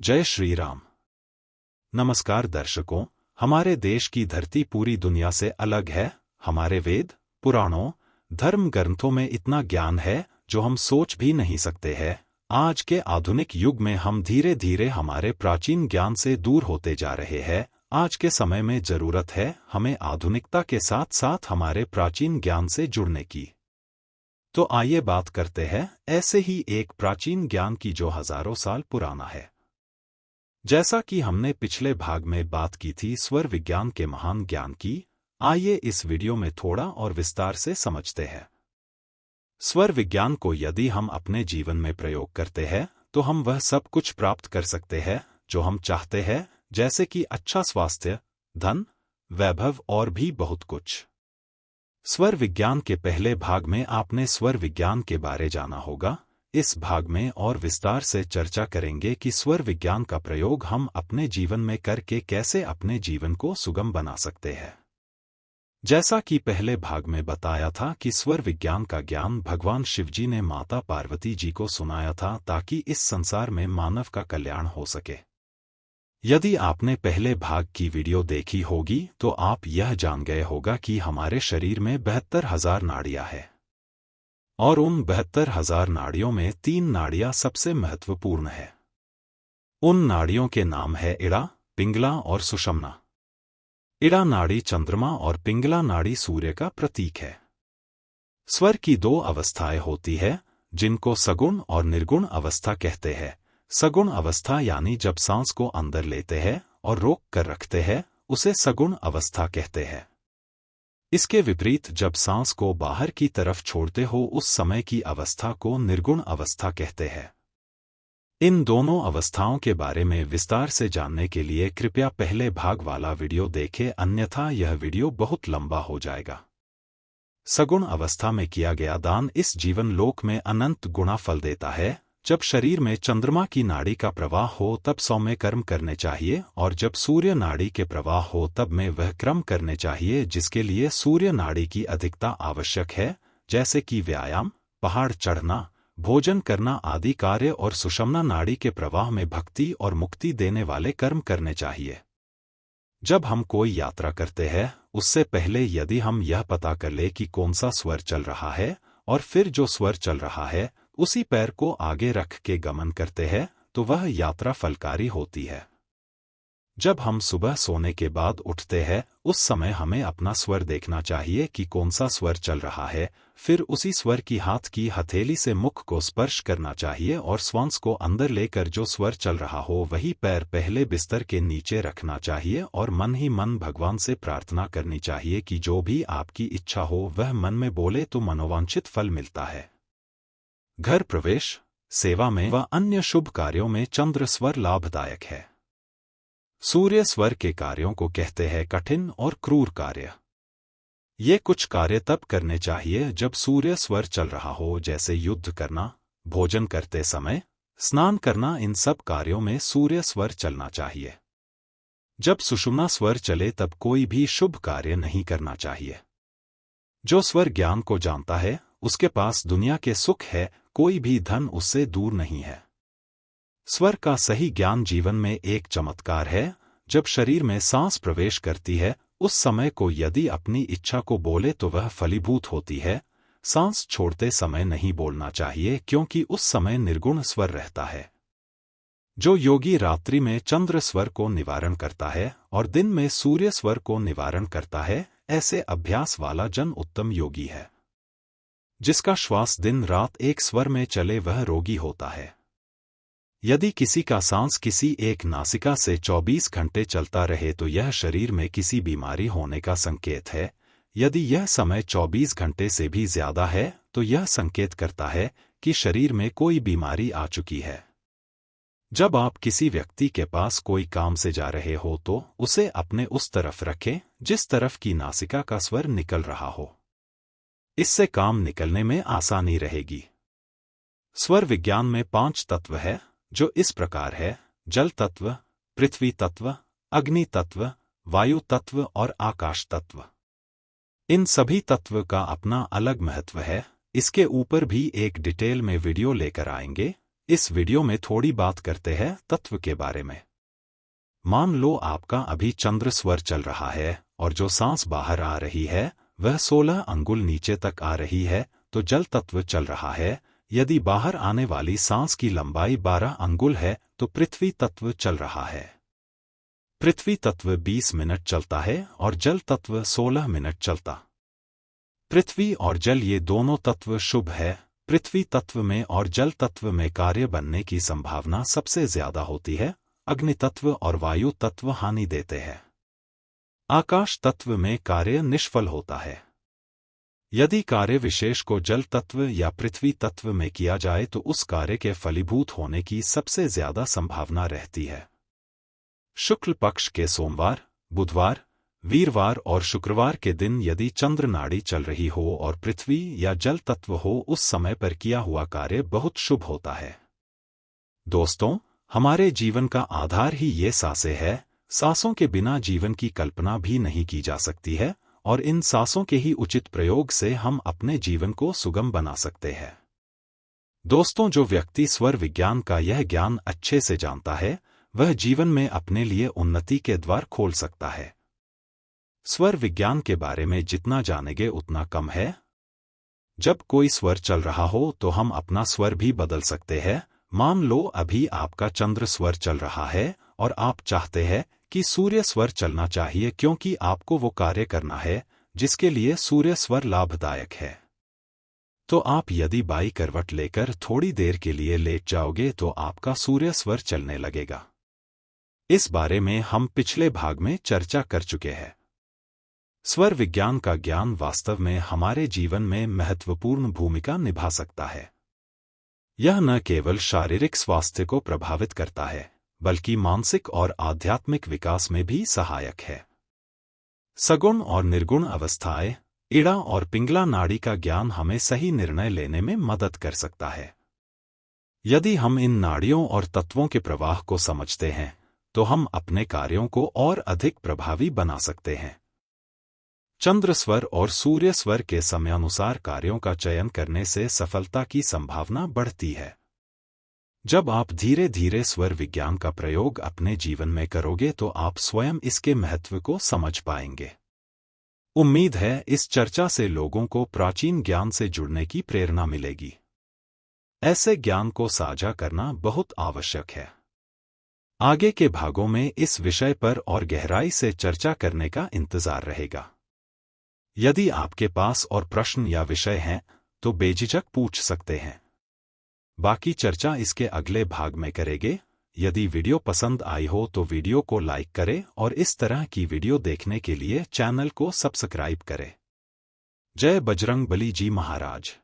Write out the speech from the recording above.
जय श्री राम। नमस्कार दर्शकों, हमारे देश की धरती पूरी दुनिया से अलग है। हमारे वेद, पुराणों, धर्म ग्रंथों में इतना ज्ञान है जो हम सोच भी नहीं सकते हैं। आज के आधुनिक युग में हम धीरे धीरे हमारे प्राचीन ज्ञान से दूर होते जा रहे हैं। आज के समय में जरूरत है हमें आधुनिकता के साथ साथ हमारे प्राचीन ज्ञान से जुड़ने की। तो आइए बात करते हैं ऐसे ही एक प्राचीन ज्ञान की जो हजारों साल पुराना है। जैसा कि हमने पिछले भाग में बात की थी स्वर विज्ञान के महान ज्ञान की, आइए इस वीडियो में थोड़ा और विस्तार से समझते हैं। स्वर विज्ञान को यदि हम अपने जीवन में प्रयोग करते हैं तो हम वह सब कुछ प्राप्त कर सकते हैं जो हम चाहते हैं, जैसे कि अच्छा स्वास्थ्य, धन, वैभव और भी बहुत कुछ। स्वर विज्ञान के पहले भाग में आपने स्वर विज्ञान के बारे जाना होगा। इस भाग में और विस्तार से चर्चा करेंगे कि स्वर विज्ञान का प्रयोग हम अपने जीवन में करके कैसे अपने जीवन को सुगम बना सकते हैं। जैसा कि पहले भाग में बताया था कि स्वर विज्ञान का ज्ञान भगवान शिवजी ने माता पार्वती जी को सुनाया था ताकि इस संसार में मानव का कल्याण हो सके। यदि आपने पहले भाग की वीडियो देखी होगी तो आप यह जान गए होगा कि हमारे शरीर में 72,000 नाड़ियां हैं और उन 72,000 नाड़ियों में 3 नाड़ियां सबसे महत्वपूर्ण है। उन नाड़ियों के नाम है इड़ा, पिंगला और सुषुम्ना। इड़ा नाड़ी चंद्रमा और पिंगला नाड़ी सूर्य का प्रतीक है। स्वर की 2 अवस्थाएं होती है जिनको सगुण और निर्गुण अवस्था कहते हैं। सगुण अवस्था यानी जब सांस को अंदर लेते हैं और रोक कर रखते हैं उसे सगुण अवस्था कहते हैं। इसके विपरीत जब सांस को बाहर की तरफ छोड़ते हो उस समय की अवस्था को निर्गुण अवस्था कहते हैं। इन दोनों अवस्थाओं के बारे में विस्तार से जानने के लिए कृपया पहले भाग वाला वीडियो देखें, अन्यथा यह वीडियो बहुत लंबा हो जाएगा। सगुण अवस्था में किया गया दान इस जीवन लोक में अनंत गुना फल देता है। जब शरीर में चंद्रमा की नाड़ी का प्रवाह हो तब सौम्य कर्म करने चाहिए और जब सूर्य नाड़ी के प्रवाह हो तब में वह कर्म करने चाहिए जिसके लिए सूर्य नाड़ी की अधिकता आवश्यक है, जैसे कि व्यायाम, पहाड़ चढ़ना, भोजन करना आदि कार्य, और सुषुम्ना नाड़ी के प्रवाह में भक्ति और मुक्ति देने वाले कर्म करने चाहिए। जब हम कोई यात्रा करते हैं उससे पहले यदि हम यह पता कर ले कि कौन सा स्वर चल रहा है और फिर जो स्वर चल रहा है उसी पैर को आगे रख के गमन करते हैं तो वह यात्रा फलकारी होती है। जब हम सुबह सोने के बाद उठते हैं उस समय हमें अपना स्वर देखना चाहिए कि कौन सा स्वर चल रहा है, फिर उसी स्वर की हाथ की हथेली से मुख को स्पर्श करना चाहिए और श्वास को अंदर लेकर जो स्वर चल रहा हो वही पैर पहले बिस्तर के नीचे रखना चाहिए और मन ही मन भगवान से प्रार्थना करनी चाहिए कि जो भी आपकी इच्छा हो वह मन में बोले तो मनोवांछित फल मिलता है। घर प्रवेश, सेवा में व अन्य शुभ कार्यों में चंद्र स्वर लाभदायक है। सूर्य स्वर के कार्यों को कहते हैं कठिन और क्रूर कार्य। ये कुछ कार्य तब करने चाहिए जब सूर्य स्वर चल रहा हो, जैसे युद्ध करना, भोजन करते समय, स्नान करना। इन सब कार्यों में सूर्य स्वर चलना चाहिए। जब सुषुम्ना स्वर चले तब कोई भी शुभ कार्य नहीं करना चाहिए। जो स्वर ज्ञान को जानता है उसके पास दुनिया के सुख है, कोई भी धन उससे दूर नहीं है। स्वर का सही ज्ञान जीवन में एक चमत्कार है। जब शरीर में सांस प्रवेश करती है उस समय को यदि अपनी इच्छा को बोले तो वह फलीभूत होती है। सांस छोड़ते समय नहीं बोलना चाहिए क्योंकि उस समय निर्गुण स्वर रहता है। जो योगी रात्रि में चंद्र स्वर को निवारण करता है और दिन में सूर्य स्वर को निवारण करता है, ऐसे अभ्यास वाला जन उत्तम योगी है। जिसका श्वास दिन रात एक स्वर में चले वह रोगी होता है। यदि किसी का सांस किसी एक नासिका से 24 घंटे चलता रहे तो यह शरीर में किसी बीमारी होने का संकेत है। यदि यह समय 24 घंटे से भी ज्यादा है तो यह संकेत करता है कि शरीर में कोई बीमारी आ चुकी है। जब आप किसी व्यक्ति के पास कोई काम से जा रहे हो तो उसे अपने उस तरफ रखें जिस तरफ की नासिका का स्वर निकल रहा हो। इससे काम निकलने में आसानी रहेगी। स्वर विज्ञान में 5 तत्व है जो इस प्रकार है: जल तत्व, पृथ्वी तत्व, अग्नि तत्व, वायु तत्व और आकाश तत्व। इन सभी तत्व का अपना अलग महत्व है। इसके ऊपर भी एक डिटेल में वीडियो लेकर आएंगे। इस वीडियो में थोड़ी बात करते हैं तत्व के बारे में। मान लो आपका अभी चंद्र स्वर चल रहा है और जो सांस बाहर आ रही है वह 16 अंगुल नीचे तक आ रही है, तो जल तत्व चल रहा है। यदि बाहर आने वाली सांस की लंबाई 12 अंगुल है तो पृथ्वी तत्व चल रहा है। पृथ्वी तत्व 20 मिनट चलता है और जल तत्व 16 मिनट चलता। पृथ्वी और जल ये दोनों तत्व शुभ है। पृथ्वी तत्व में और जल तत्व में कार्य बनने की संभावना सबसे ज्यादा होती है। अग्नि तत्व और वायु तत्व हानि देते हैं। आकाश तत्व में कार्य निष्फल होता है। यदि कार्य विशेष को जल तत्व या पृथ्वी तत्व में किया जाए तो उस कार्य के फलीभूत होने की सबसे ज्यादा संभावना रहती है। शुक्ल पक्ष के सोमवार, बुधवार, वीरवार और शुक्रवार के दिन यदि चंद्र नाड़ी चल रही हो और पृथ्वी या जल तत्व हो, उस समय पर किया हुआ कार्य बहुत शुभ होता है। दोस्तों, हमारे जीवन का आधार ही ये सांसें है। सांसों के बिना जीवन की कल्पना भी नहीं की जा सकती है और इन सांसों के ही उचित प्रयोग से हम अपने जीवन को सुगम बना सकते हैं। दोस्तों, जो व्यक्ति स्वर विज्ञान का यह ज्ञान अच्छे से जानता है वह जीवन में अपने लिए उन्नति के द्वार खोल सकता है। स्वर विज्ञान के बारे में जितना जानेंगे उतना कम है। जब कोई स्वर चल रहा हो तो हम अपना स्वर भी बदल सकते हैं। मान लो अभी आपका चंद्र स्वर चल रहा है और आप चाहते हैं कि सूर्य स्वर चलना चाहिए, क्योंकि आपको वो कार्य करना है जिसके लिए सूर्य स्वर लाभदायक है। तो आप यदि बाई करवट लेकर थोड़ी देर के लिए लेट जाओगे तो आपका सूर्य स्वर चलने लगेगा। इस बारे में हम पिछले भाग में चर्चा कर चुके हैं। स्वर विज्ञान का ज्ञान वास्तव में हमारे जीवन में महत्वपूर्ण भूमिका निभा सकता है। यह न केवल शारीरिक स्वास्थ्य को प्रभावित करता है बल्कि मानसिक और आध्यात्मिक विकास में भी सहायक है। सगुण और निर्गुण अवस्थाएं, इड़ा और पिंगला नाड़ी का ज्ञान हमें सही निर्णय लेने में मदद कर सकता है। यदि हम इन नाड़ियों और तत्वों के प्रवाह को समझते हैं तो हम अपने कार्यों को और अधिक प्रभावी बना सकते हैं। चंद्र स्वर और सूर्य स्वर के समयानुसार कार्यों का चयन करने से सफलता की संभावना बढ़ती है। जब आप धीरे धीरे स्वर विज्ञान का प्रयोग अपने जीवन में करोगे तो आप स्वयं इसके महत्व को समझ पाएंगे। उम्मीद है इस चर्चा से लोगों को प्राचीन ज्ञान से जुड़ने की प्रेरणा मिलेगी। ऐसे ज्ञान को साझा करना बहुत आवश्यक है। आगे के भागों में इस विषय पर और गहराई से चर्चा करने का इंतजार रहेगा। यदि आपके पास और प्रश्न या विषय हैं तो बेझिझक पूछ सकते हैं। बाकी चर्चा इसके अगले भाग में करेंगे। यदि वीडियो पसंद आई हो तो वीडियो को लाइक करें और इस तरह की वीडियो देखने के लिए चैनल को सब्सक्राइब करें। जय बजरंग बली जी महाराज।